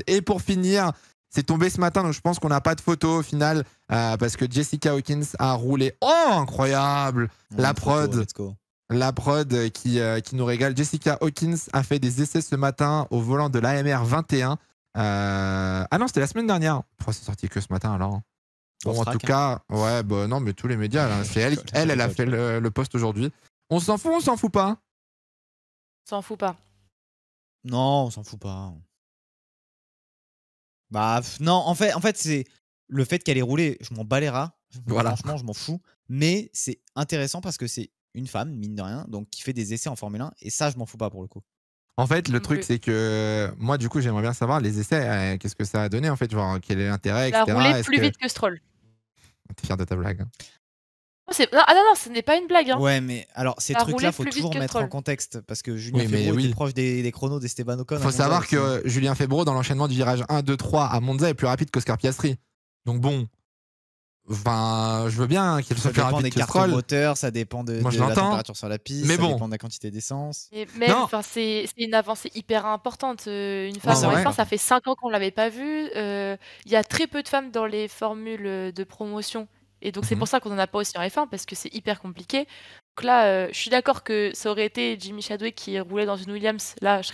Et pour finir, c'est tombé ce matin, donc je pense qu'on n'a pas de photo au final, parce que Jessica Hawkins a roulé. Oh, incroyable! La prod. La prod qui nous régale. Jessica Hawkins a fait des essais ce matin au volant de l'AMR 21. Ah non, c'était la semaine dernière. Pourquoi c'est sorti que ce matin alors? Bon, en tout cas, ouais, bah non, mais tous les médias, là, c'est elle a fait le post aujourd'hui. On s'en fout ou on s'en fout pas? On s'en fout pas. Non, on s'en fout pas. Bah non, en fait c'est le fait qu'elle ait roulé, je m'en bats les rats. Voilà. Franchement, je m'en fous. Mais c'est intéressant parce que c'est une femme, mine de rien, donc qui fait des essais en Formule 1. Et ça, je m'en fous pas pour le coup. En fait, le Non truc, plus. c'est que moi, du coup, j'aimerais bien savoir les essais, qu'est-ce que ça a donné en fait, genre quel est l'intérêt, Elle a etc. roulé plus vite que Stroll. T'es fier de ta blague. Hein. Oh, ah non, ce n'est pas une blague. Hein. Ouais, mais alors ces Elle a trucs-là, roulé faut plus vite toujours que mettre en Stroll. contexte parce que Julien Oui, mais Febvre était oui. proche des chronos d'Esteban Ocon. Faut savoir que Julien Febvre, dans l'enchaînement du virage 1, 2, 3 à Monza, est plus rapide qu'Oscar Piastri. Donc bon, enfin, je veux bien qu'il soit plus Ça dépend rapide des que Stroll. cartes moteur, ça dépend de Moi, je la l'entends. température sur la piste, Mais ça bon. dépend de la quantité d'essence. Et même, Non. c'est une avancée hyper importante. Une Non, femme c'est en vrai. F1, ça fait 5 ans qu'on l'avait pas vue. Il y a très peu de femmes dans les formules de promotion. Et donc, c'est pour ça qu'on en a pas aussi en F1, parce que c'est hyper compliqué. Donc là, je suis d'accord que ça aurait été Jimmy Chadwick qui roulait dans une Williams. Là, je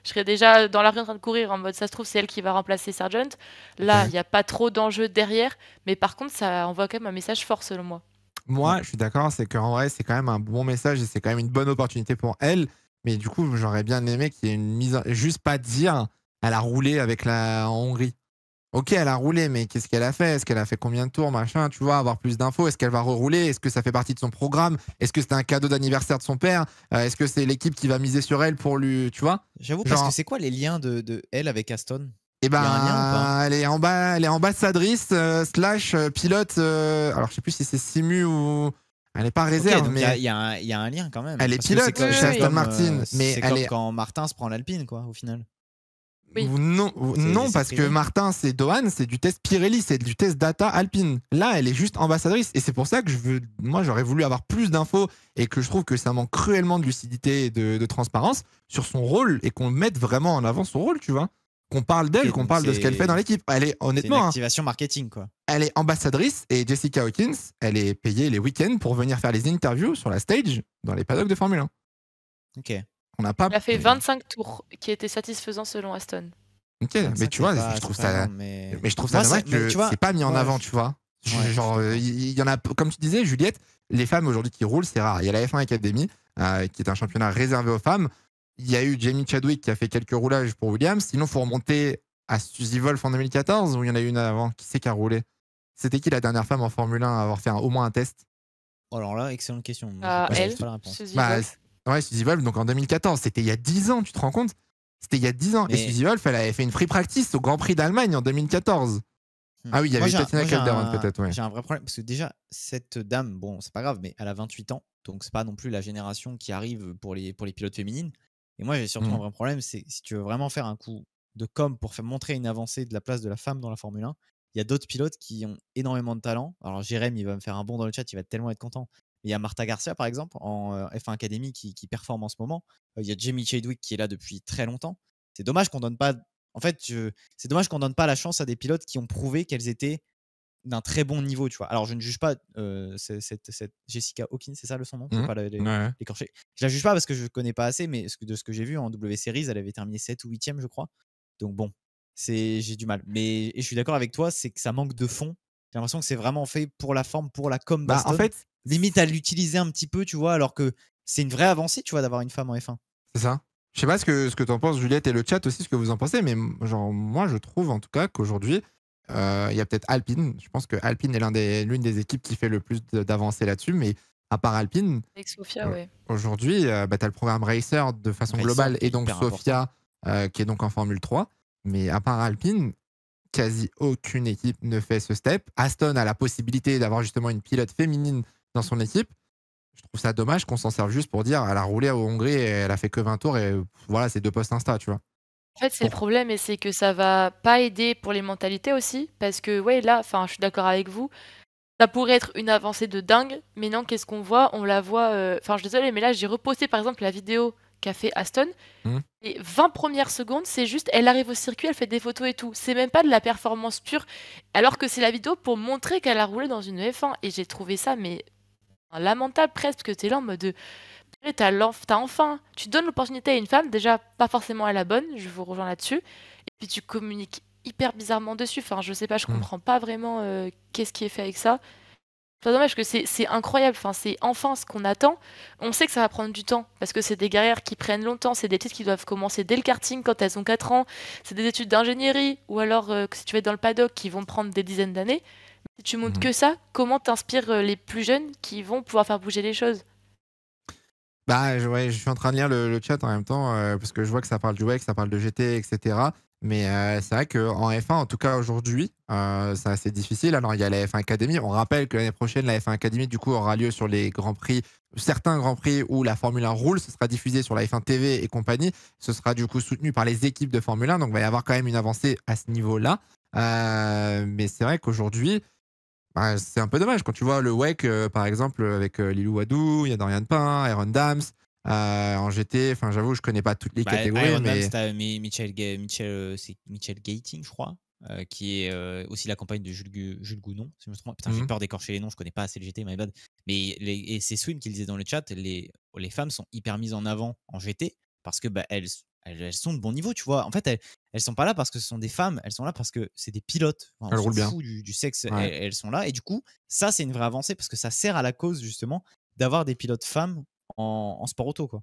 serais déjà dans la rue en train de courir en mode ça se trouve, c'est elle qui va remplacer Sargent. Là, il n'y a pas trop d'enjeux derrière. Mais par contre, ça envoie quand même un message fort, selon moi. Moi, je suis d'accord, c'est qu'en vrai, c'est quand même un bon message et c'est quand même une bonne opportunité pour elle. Mais du coup, j'aurais bien aimé qu'il y ait une mise en... Juste pas dire, elle a roulé avec la en Hongrie. Ok, elle a roulé, mais qu'est-ce qu'elle a fait? Est-ce qu'elle a fait combien de tours, machin, tu vois, avoir plus d'infos? Est-ce qu'elle va rerouler? Est-ce que ça fait partie de son programme? Est-ce que c'était un cadeau d'anniversaire de son père? Est-ce que c'est l'équipe qui va miser sur elle pour lui, tu vois? J'avoue, parce que c'est quoi les liens de elle avec Aston? Eh ben, y a un lien ou pas? elle est ambassadrice slash pilote. Alors, je sais plus si c'est Simu ou. Elle est pas réserve, Ok, donc mais il y a un lien quand même. elle est Parce que pilote chez Aston comme, Martin, mais c'est elle comme est. quand Martin se prend l'Alpine, quoi, au final. Oui. Non, parce que Martin, c'est Dohan, c'est du test Pirelli, c'est du test data Alpine. Là, elle est juste ambassadrice. Et c'est pour ça que moi, j'aurais voulu avoir plus d'infos et que je trouve que ça manque cruellement de lucidité et de transparence sur son rôle et qu'on mette vraiment en avant son rôle, tu vois. Qu'on parle d'elle, qu'on parle de ce qu'elle fait dans l'équipe. Elle est, honnêtement. C'est une activation marketing, quoi. Elle est ambassadrice et Jessica Hawkins, elle est payée les week-ends pour venir faire les interviews sur la stage dans les paddocks de Formule 1. Ok. On n'a pas. Elle a fait 25 tours, qui étaient satisfaisants selon Aston. Ok, mais tu vois, je trouve ça, mais je trouve ça dommage que c'est pas mis en avant, tu vois. Genre, il y en a, comme tu disais, Juliette, les femmes aujourd'hui qui roulent, c'est rare. Il y a la F1 Academy, qui est un championnat réservé aux femmes. Il y a eu Jamie Chadwick qui a fait quelques roulages pour Williams. Sinon, il faut remonter à Suzy Wolf en 2014, où il y en a eu une avant. Qui c'est qui a roulé? C'était qui la dernière femme en Formule 1 à avoir fait au moins un test? Alors là, excellente question. Elle, pas la réponse. Suzy Wolf. Ouais, Suzy Wolf, donc en 2014. C'était il y a 10 ans, tu te rends compte? C'était il y a 10 ans. Et Suzy Wolf, elle avait fait une free practice au Grand Prix d'Allemagne en 2014. Ah oui, il y avait Tatiana Calderon peut-être, ouais. J'ai un vrai problème, parce que déjà, cette dame, bon, c'est pas grave, mais elle a 28 ans, donc c'est pas non plus la génération qui arrive pour les pilotes féminines. Et moi, j'ai surtout un vrai problème, c'est si tu veux vraiment faire un coup de com pour faire montrer une avancée de la place de la femme dans la Formule 1, il y a d'autres pilotes qui ont énormément de talent. Alors, Jérém, il va me faire un bond dans le chat, il va tellement être content. Il y a Marta Garcia, par exemple, en F1 Academy, qui performe en ce moment. Il y a Jamie Chadwick qui est là depuis très longtemps. C'est dommage qu'on donne pas. En fait, c'est dommage qu'on donne pas la chance à des pilotes qui ont prouvé qu'elles étaient d'un très bon niveau, tu vois. Alors, je ne juge pas cette Jessica Hawkins, c'est ça le son nom? Je vais pas l'écorcher. Je la juge pas parce que je connais pas assez, mais de ce que j'ai vu en W Series, elle avait terminé 7 ou 8e, je crois. Donc bon, j'ai du mal. Mais et je suis d'accord avec toi, c'est que ça manque de fond. J'ai l'impression que c'est vraiment fait pour la forme, pour la com d'Aston. En fait, limite à l'utiliser un petit peu, tu vois, alors que c'est une vraie avancée, tu vois, d'avoir une femme en F1. C'est ça. Je sais pas ce que t'en penses, Juliette, et le chat aussi, ce que vous en pensez, mais genre, moi, je trouve en tout cas qu'aujourd'hui, il y a peut-être Alpine. Je pense que Alpine est l'une des équipes qui fait le plus d'avancées là-dessus, mais à part Alpine, avec Sofia, ouais. Aujourd'hui, tu as le programme Racer de façon globale et donc Sofia qui est donc en Formule 3. Mais à part Alpine, quasi aucune équipe ne fait ce step. Aston a la possibilité d'avoir justement une pilote féminine dans son équipe. Je trouve ça dommage qu'on s'en serve juste pour dire elle a roulé au Hongrie et elle a fait que 20 tours et voilà, c'est 2 posts Insta, tu vois. En fait, c'est le problème, et c'est que ça va pas aider pour les mentalités aussi, parce que ouais, là, enfin, je suis d'accord avec vous, ça pourrait être une avancée de dingue, mais non, qu'est-ce qu'on voit? On la voit, enfin, je suis désolée, mais là, j'ai reposté par exemple la vidéo qu'a fait Aston. Mhm. Les 20 premières secondes, c'est juste, elle arrive au circuit, elle fait des photos et tout. C'est même pas de la performance pure, alors que c'est la vidéo pour montrer qu'elle a roulé dans une F1. Et j'ai trouvé ça, mais lamentable presque, parce que t'es là en mode de, t'as enfin, tu donnes l'opportunité à une femme, déjà pas forcément à la bonne, je vous rejoins là-dessus, et puis tu communiques hyper bizarrement dessus. Enfin, je sais pas, je comprends pas vraiment qu'est-ce qui est fait avec ça. C'est dommage que c'est incroyable, enfin, c'est enfin ce qu'on attend. On sait que ça va prendre du temps, parce que c'est des carrières qui prennent longtemps, c'est des titres qui doivent commencer dès le karting quand elles ont 4 ans, c'est des études d'ingénierie, ou alors que si tu vas être dans le paddock, qui vont prendre des dizaines d'années. Si tu montres que ça, comment t'inspires les plus jeunes qui vont pouvoir faire bouger les choses? Bah, ouais, je suis en train de lire le chat en même temps, parce que je vois que ça parle du WEC, ça parle de GT, etc. Mais c'est vrai qu'en F1, en tout cas aujourd'hui, c'est assez difficile. Alors, il y a la F1 Academy. On rappelle que l'année prochaine, la F1 Academy, du coup, aura lieu sur les grands prix, certains grands prix où la Formule 1 roule. Ce sera diffusé sur la F1 TV et compagnie. Ce sera du coup soutenu par les équipes de Formule 1. Donc, il va y avoir quand même une avancée à ce niveau-là. Mais c'est vrai qu'aujourd'hui, bah, c'est un peu dommage. Quand tu vois le WEC, par exemple, avec Lilou Wadou, il y a Dorian Pain, Aaron Dams, en GT, enfin, j'avoue, je connais pas toutes les catégories. Iron Mais Dams, t'as c'est Mitchell Gating, je crois, qui est aussi la compagne de Jules Gounon, si je me trompe. Putain, j'ai peur d'écorcher les noms, je connais pas assez le GT, my bad. Mais et c'est Swim qui le disait dans le chat, les femmes sont hyper mises en avant en GT parce que bah, elles sont de bon niveau, tu vois. En fait, elles sont pas là parce que ce sont des femmes, elles sont là parce que c'est des pilotes. Enfin, elles on s'en roulent bien. fout du sexe, Ouais. elles sont là. Et du coup, ça, c'est une vraie avancée parce que ça sert à la cause, justement, d'avoir des pilotes femmes en sport auto, quoi.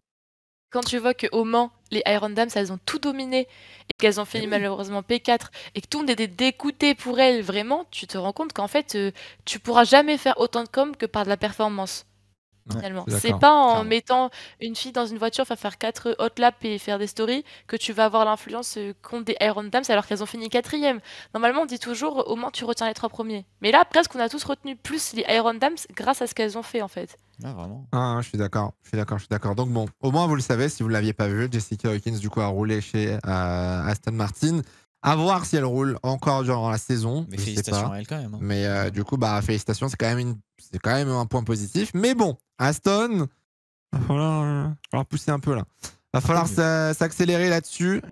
Quand tu vois qu'au Mans, les Iron Dams, elles ont tout dominé et qu'elles ont fini malheureusement P4 et que tout le monde était dégoûté pour elles, vraiment, tu te rends compte qu'en fait, tu pourras jamais faire autant de com que par de la performance. Finalement. C'est pas en mettant une fille dans une voiture, faire 4 hot laps et faire des stories que tu vas avoir l'influence contre des Iron Dams alors qu'elles ont fini 4e. Normalement, on dit toujours au moins tu retiens les 3 premiers. Mais là, presque, on a tous retenu plus les Iron Dams grâce à ce qu'elles ont fait en fait. Ah, vraiment. Je suis d'accord. Donc bon, au moins vous le savez, si vous ne l'aviez pas vu, Jessica Hawkins du coup a roulé chez Aston Martin. À voir si elle roule encore durant la saison. Mais je félicitations sais pas. à elle quand même. Hein. Mais du coup, bah félicitations, c'est quand même un point positif. Mais bon, Aston, va falloir pousser un peu là. Va falloir s'accélérer là-dessus.